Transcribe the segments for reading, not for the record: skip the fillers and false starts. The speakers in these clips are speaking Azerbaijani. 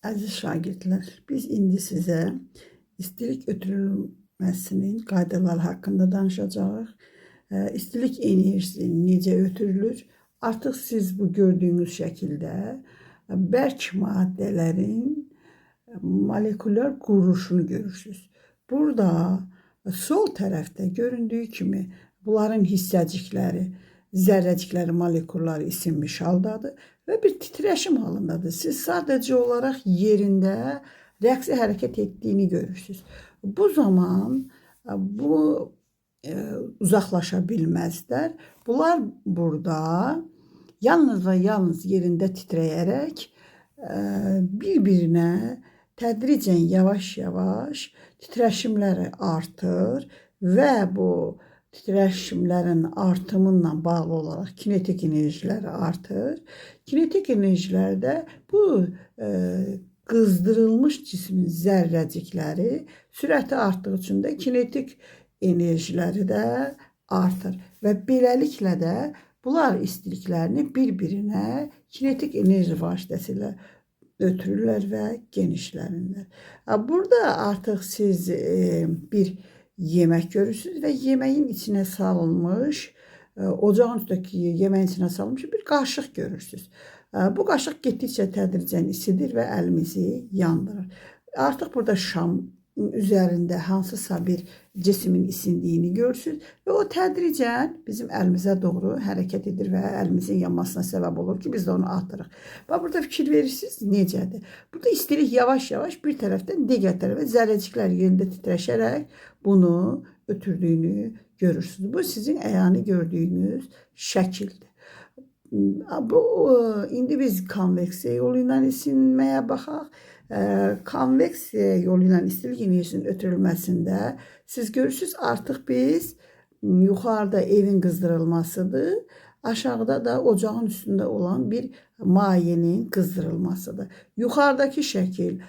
Əziz şagirdlər, biz indi sizə istilik ötürülməsinin qaydaları haqqında danışacağıq. İstilik enerjisi necə ötürülür? Artıq siz bu gördüyünüz şəkildə bərk maddələrin molekulyar quruluşunu görürsünüz. Burada sol tərəfdə göründüyü kimi bunların hissəcikləri, zərrəcikləri, molekulları isinmiş haldadır və bir titreşim halındadır. Siz sadəcə olaraq yerində reaksiya hərəkət etdiyini görürsünüz. Bu zaman bu uzaqlaşa bilməzlər. Bunlar burada yalnız və yalnız yerində titrəyərək bir-birinə tədricən yavaş-yavaş titreşimləri artır və bu titreşimlərin artımıyla bağlı olaraq kinetik enerjiləri artır. Kinetik enerjilərdə bu qızdırılmış cismin zərrəcikləri sürəti artdığı üçün də kinetik enerjiləri də artır və beləliklə də bunlar istiliklərini bir-birinə kinetik enerji vasitəsilə ötürürlər və genişlənirlər. Burada artıq siz bir yemək görürsünüz və yeməyin içinə salınmış, ocağın üstündəki yeməyin içinə salınmış bir qaşıq görürsünüz. Bu qaşıq getdikcə tədricən isidir və əlimizi yandırır. Artıq burada şam üzərində hansısa bir cismin isindiyini görürsünüz və o tədricən bizim əlimizə doğru hərəkət edir və əlimizin yanmasına səbəb olur ki, biz də onu atırıq. Və burada fikir verirsiniz, necədir? Burada istilik yavaş-yavaş bir tərəfdən digər tərəfə zərrəciklər yerində titreşərək bunu ötürdüyünü görürsünüz. Bu sizin əyani gördüyünüz şəkildir. İndi biz konveksiya yolu ilə isinməyə baxaq. Konveksiya yolu ilə istilik enerjisinin ötürülməsində siz görürsünüz, artıq biz yuxarıda evin qızdırılmasıdır, aşağıda da ocağın üstündə olan bir mayenin qızdırılmasıdır. Yuxarıdakı şəkil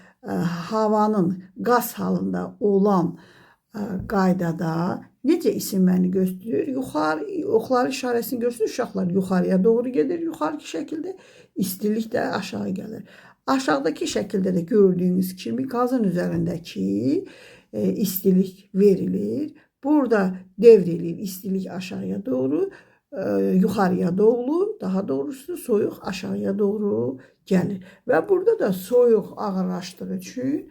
havanın qaz halında olan qaydada necə isinməni göstərir? Oxları işarəsini görürsünüz, uşaqlar yuxarıya doğru gedir, yuxarıki şəkildə istilik də aşağı gəlir. Aşağıdakı şəkildə də gördüyünüz kimi qazın üzərindəki istilik verilir. Burada devrilir istilik aşağıya doğru, yuxarıya doğru, daha doğrusu soyuq aşağıya doğru gəlir. Və burada da soyuq ağırlaşdığı üçün,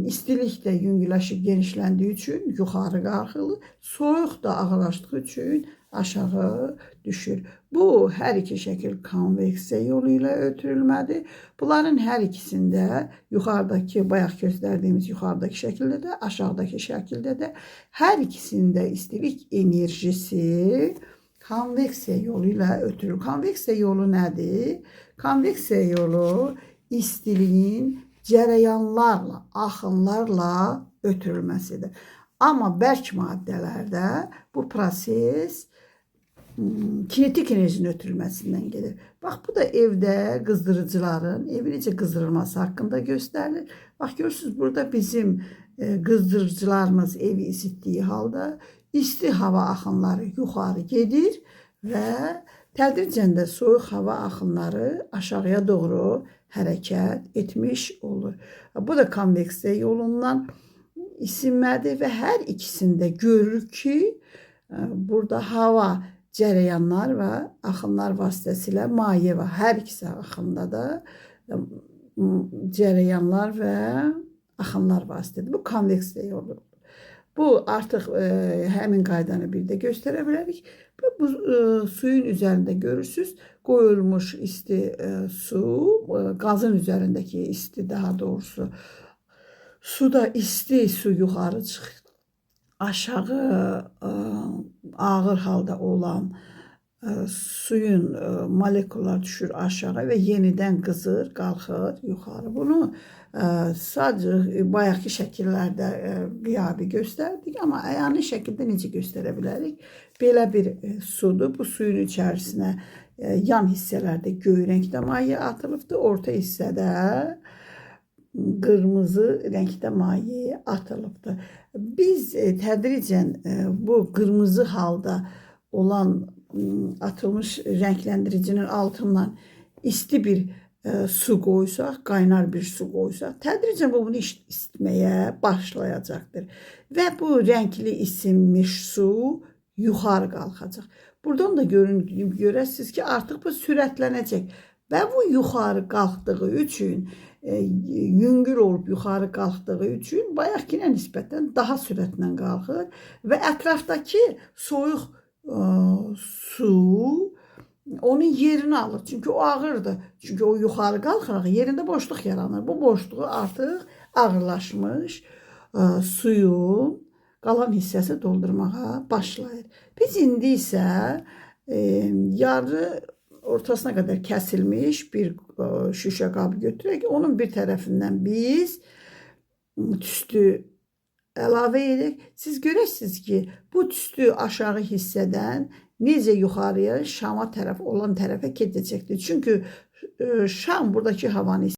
istilik də yüngülləşib genişləndiyi üçün yuxarı qalxılır, soyuq da ağırlaşdığı üçün aşağı düşür. Bu hər iki şəkil konveksiya yolu ilə ötürülmədir. Bunların hər ikisində yuxarıdakı, bayaq göstərdiyimiz yuxarıdakı şəkildə də, aşağıdakı şəkildə də hər ikisində istilik enerjisi konveksiya yolu ilə ötürülür. Konveksiya yolu nədir? Konveksiya yolu istiliyin cərəyanlarla, axınlarla ötürülməsidir. Amma bərk maddələrdə bu proses kinetik enerjinin ötürülməsindən gelir. Bax, bu da evdə qızdırıcıların evi necə qızdırılması haqqında göstərilir. Bax, görürsünüz, burada bizim qızdırıcılarımız evi isitdiyi halda isti hava axınları yuxarı gedir və tədricən də soyuq hava axınları aşağıya doğru hərəkət etmiş olur. Bu da konveksiya yolundan isinmədir və hər ikisində görürük ki, burada hava cərəyanlar və axınlar vasitəsilə maye var. Hər ikisi axında da cərəyanlar və axınlar vasitəsilə. Bu konveksiya yoludur. Bu artıq həmin qaydanı bir də göstərə bilərik. Bu suyun üzərində görürsünüz, qoyulmuş isti su, qazın üzərindəki isti, daha doğrusu suda isti su yuxarı çıxır. Aşağı ağır halda olan suyun molekullar düşür aşağı və yenidən qızır, qalxır yuxarı. Bunu sadəcə bayaqki şəkillərdə qiyabi göstərdik, amma əyani şəkildə necə göstərə bilərik? Belə bir sudur. Bu suyun içərisinə yan hissələrdə göy rəngdə maye atılıbdır, orta hissədə qırmızı rəngdə maye atılıbdır. Biz tədricən bu qırmızı halda olan atılmış rəngləndiricinin altından isti bir su qoysaq, qaynar bir su qoysaq, tədricən bu bunu isitməyə başlayacaqdır. Və bu rəngli isinmiş su yuxarı qalxacaq. Buradan da görəsiniz ki, artıq bu sürətlənəcək. Və bu yuxarı qalxdığı üçün, yüngül olub yuxarı qalxdığı üçün bayaqkinə nisbətən daha sürətlə qalxır və ətrafdakı soyuq su onun yerini alır. Çünki o ağırdır. Çünki o yuxarı qalxaraq yerində boşluq yaranır. Bu boşluğu artıq ağırlaşmış suyun qalan hissəsi doldurmağa başlayır. Biz indi isə yarı ortasına qədər kəsilmiş bir şüşə qabı götürək. Onun bir tərəfindən biz tüstü əlavə edək. Siz görəsiniz ki, bu tüstü aşağı hissədən necə yuxarıya şama tərəf olan tərəfə gedəcəkdir. Çünki şam buradakı havanı